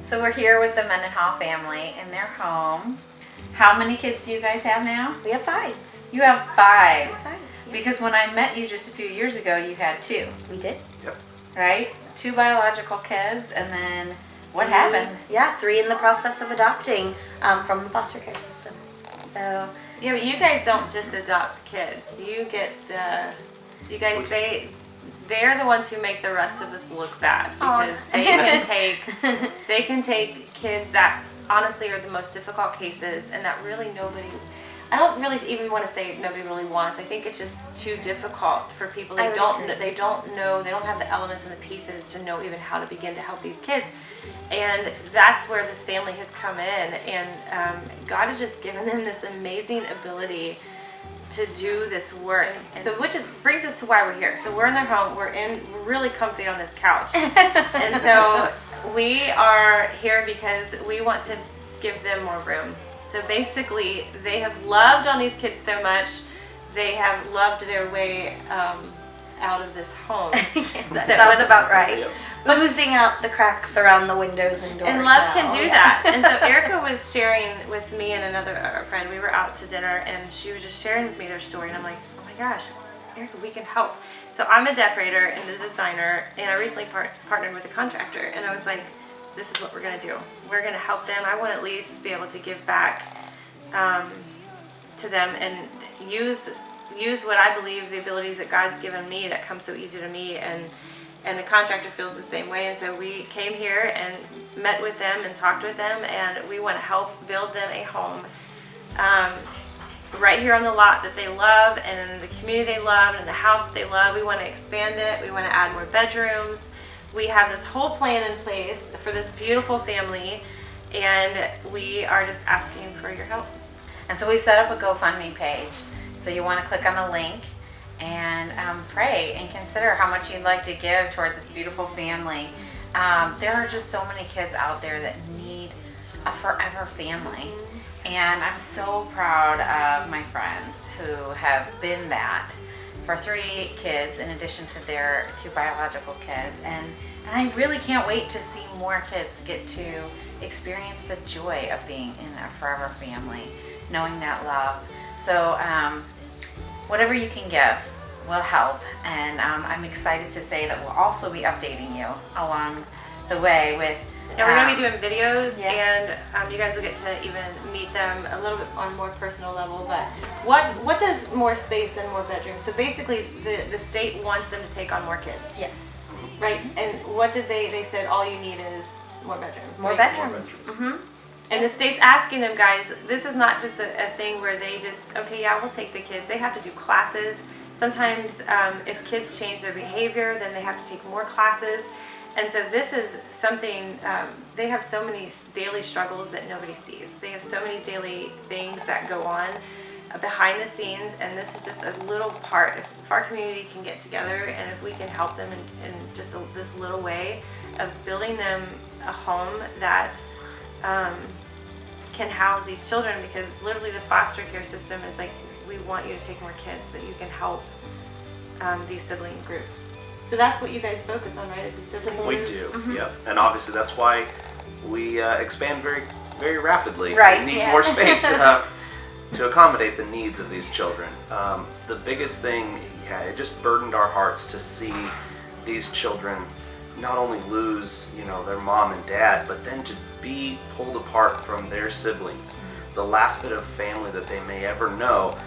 So we're here with the Mendenhall family in their home. How many kids do you guys have now? We have 5. You have 5. We have 5. Yeah. Because when I met you just a few years ago, you had 2. We did. Yep. Right? 2 biological kids, and then what happened? Yeah, 3 in the process of adopting from the foster care system. So Yeah, but you guys don't just adopt kids. You get they're the ones who make the rest of us look bad because they can take kids that honestly are the most difficult cases and that really I don't really even want to say nobody really wants. I think it's just too difficult for people. They don't know, they don't have the elements and the pieces to know even how to begin to help these kids. And that's where this family has come in, and God has just given them this amazing ability to do this work. So brings us to why we're here. So we're in their home, we're really comfy on this couch. And so we are here because we want to give them more room. So basically, they have loved on these kids so much, they have loved their way out of this home. that sounds about right. Yep. Oozing out the cracks around the windows and doors. And love can do that. And so Erica was sharing with me and another friend. We were out to dinner, and she was just sharing with me their story. And I'm like, oh my gosh, Erica, we can help. So I'm a decorator and a designer, and I recently partnered with a contractor. And I was like, this is what we're going to do. We're going to help them. I want to at least be able to give back to them and use what I believe the abilities that God's given me that come so easy to me, and the contractor feels the same way. And so we came here and met with them and talked with them, and we want to help build them a home right here on the lot that they love, and in the community they love, and in the house that they love. We want to expand it. We want to add more bedrooms. We have this whole plan in place for this beautiful family, and we are just asking for your help. And so we set up a GoFundMe page. So you want to click on the link and pray and consider how much you'd like to give toward this beautiful family. There are just so many kids out there that need a forever family. And I'm so proud of my friends who have been that for 3 kids in addition to their 2 biological kids. And I really can't wait to see more kids get to experience the joy of being in a forever family, knowing that love. So whatever you can give will help. And I'm excited to say that we'll also be updating you along the way with yeah, we're going to be doing videos, and you guys will get to even meet them a little bit on a more personal level. But what does more space and more bedrooms? So basically, the state wants them to take on more kids. Yes. Right? And what did they said all you need is more bedrooms. More right? bedrooms. Mm-hmm. And the state's asking them, guys, this is not just a thing where they just, okay, yeah, we'll take the kids. They have to do classes. Sometimes if kids change their behavior, then they have to take more classes. And so this is something, they have so many daily struggles that nobody sees. They have so many daily things that go on behind the scenes, and this is just a little part. If our community can get together, and if we can help them in just this little way of building them a home that can house these children, because literally the foster care system is like, we want you to take more kids so that you can help these sibling groups. So that's what you guys focus on, right? Is the sibling We groups? do, Mm-hmm. yep. And obviously that's why we expand very, very rapidly. Right, We need yeah. more space to accommodate the needs of these children. The biggest thing, it just burdened our hearts to see these children not only lose, their mom and dad, but then to be pulled apart from their siblings, the last bit of family that they may ever know,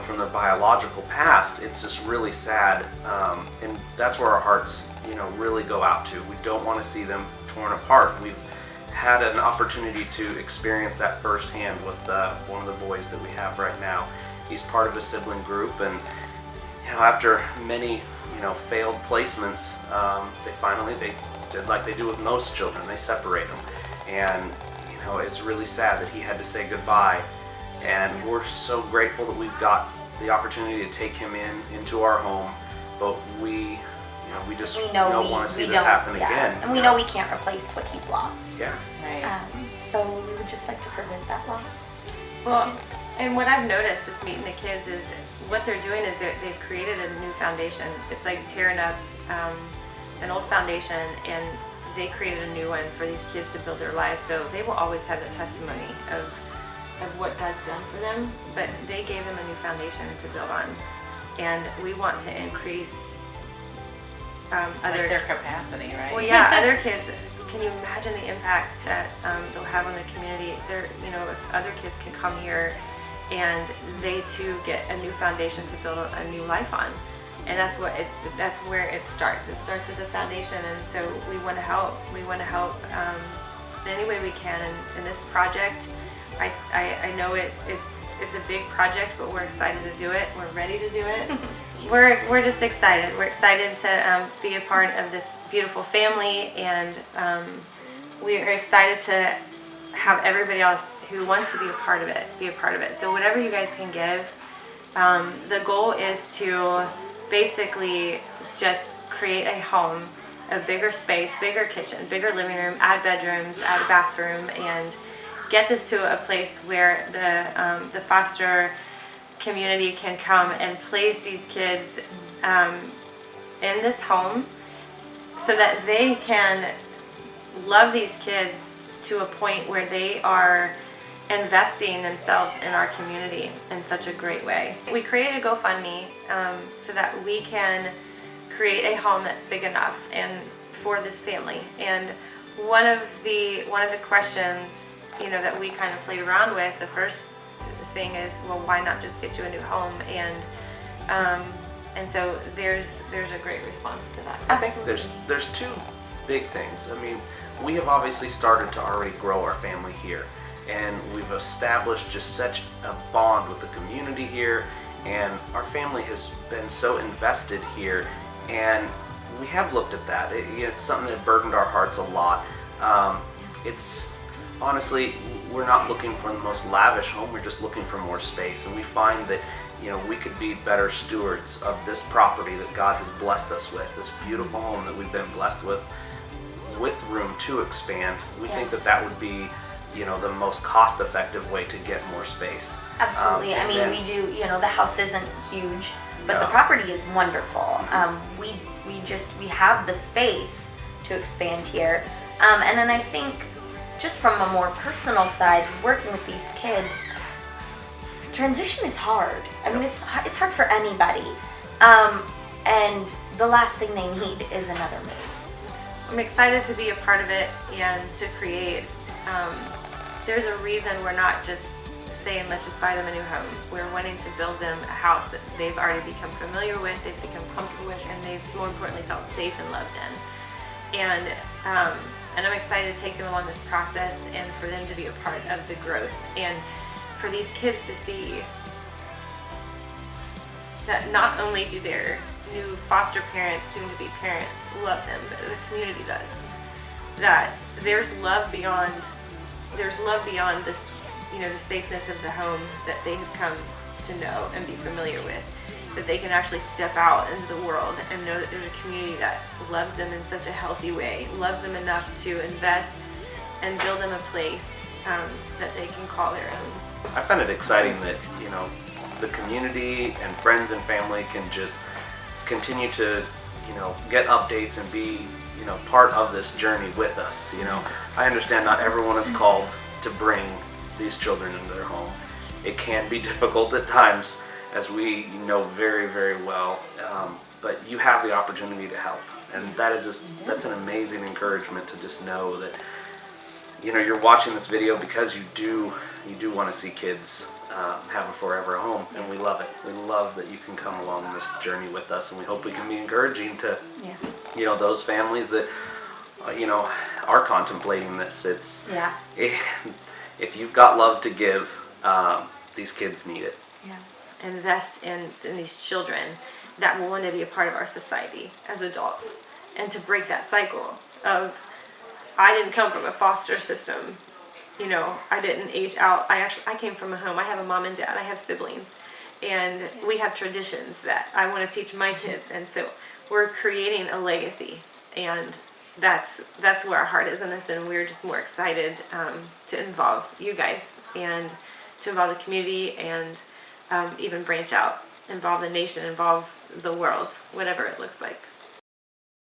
from their biological past. It's just really sad, and that's where our hearts, really go out to. We don't want to see them torn apart. We've had an opportunity to experience that firsthand with one of the boys that we have right now. He's part of a sibling group, and after many failed placements, they did like they do with most children. They separate them, and it's really sad that he had to say goodbye. And we're so grateful that we've got the opportunity to take him into our home, but we just don't want to see this happen again. And we know we can't replace what he's lost. Yeah. Right. So we would just like to prevent that loss. Well, and what I've noticed just meeting the kids is what they're doing is they've created a new foundation. It's like tearing up an old foundation, and they created a new one for these kids to build their lives. So they will always have the testimony of what God's done for them, but they gave them a new foundation to build on. And we want to increase like their capacity, right? Well, yeah, other kids. Can you imagine the impact that they'll have on the community? If other kids can come here and they too get a new foundation to build a new life on, and that's where it starts. It starts with the foundation, and so we want to help. We want to help in any way we can. And in this project, I know it's a big project, but we're excited to do it. We're ready to do it. We're just excited. We're excited to be a part of this beautiful family, and we are excited to have everybody else who wants to be a part of it be a part of it. So whatever you guys can give, the goal is to basically just create a home, a bigger space, bigger kitchen, bigger living room, add bedrooms, add a bathroom, and get this to a place where the foster community can come and place these kids in this home so that they can love these kids to a point where they are investing themselves in our community in such a great way. We created a GoFundMe so that we can create a home that's big enough and for this family. And one of the questions that we kind of played around with, the first thing is, well, why not just get you a new home? And so there's a great response to that. I think there's two big things. I mean, we have obviously started to already grow our family here, and we've established just such a bond with the community here, and our family has been so invested here, and we have looked at that. It's something that burdened our hearts a lot. It's honestly, we're not looking for the most lavish home, we're just looking for more space, and we find that we could be better stewards of this property that God has blessed us with, this beautiful home that we've been blessed with room to expand. We think that would be the most cost-effective way to get more space. Absolutely. We do, the house isn't huge, but the property is wonderful. We have the space to expand here. And then I think just from a more personal side, working with these kids, transition is hard. It's hard for anybody. And the last thing they need is another move. I'm excited to be a part of it and to create. There's a reason we're not just saying let's just buy them a new home. We're wanting to build them a house that they've already become familiar with, they've become comfortable with, and they've more importantly felt safe and loved in. And I'm excited to take them along this process and for them to be a part of the growth, and for these kids to see that not only do their new foster parents, soon-to-be parents, love them, but the community does. That there's love beyond this, the safeness of the home that they have come to know and be familiar with. That they can actually step out into the world and know that there's a community that loves them in such a healthy way, loves them enough to invest and build them a place that they can call their own. I find it exciting that the community and friends and family can just continue to get updates and be part of this journey with us. I understand not everyone is called to bring these children into their home. It can be difficult at times, as we know very, very well, but you have the opportunity to help, and that's an amazing encouragement to just know that you're watching this video because you do want to see kids have a forever home, and we love it. We love that you can come along this journey with us, and we hope we can be encouraging to those families that are contemplating this. If you've got love to give, these kids need it. Invest in these children that will one day be a part of our society as adults, and to break that cycle of I didn't come from a foster system, I didn't age out. I came from a home. I have a mom and dad. I have siblings, and we have traditions that I want to teach my kids, and so we're creating a legacy, and that's where our heart is in this, and we're just more excited to involve you guys and to involve the community and even branch out, involve the nation, involve the world, whatever it looks like.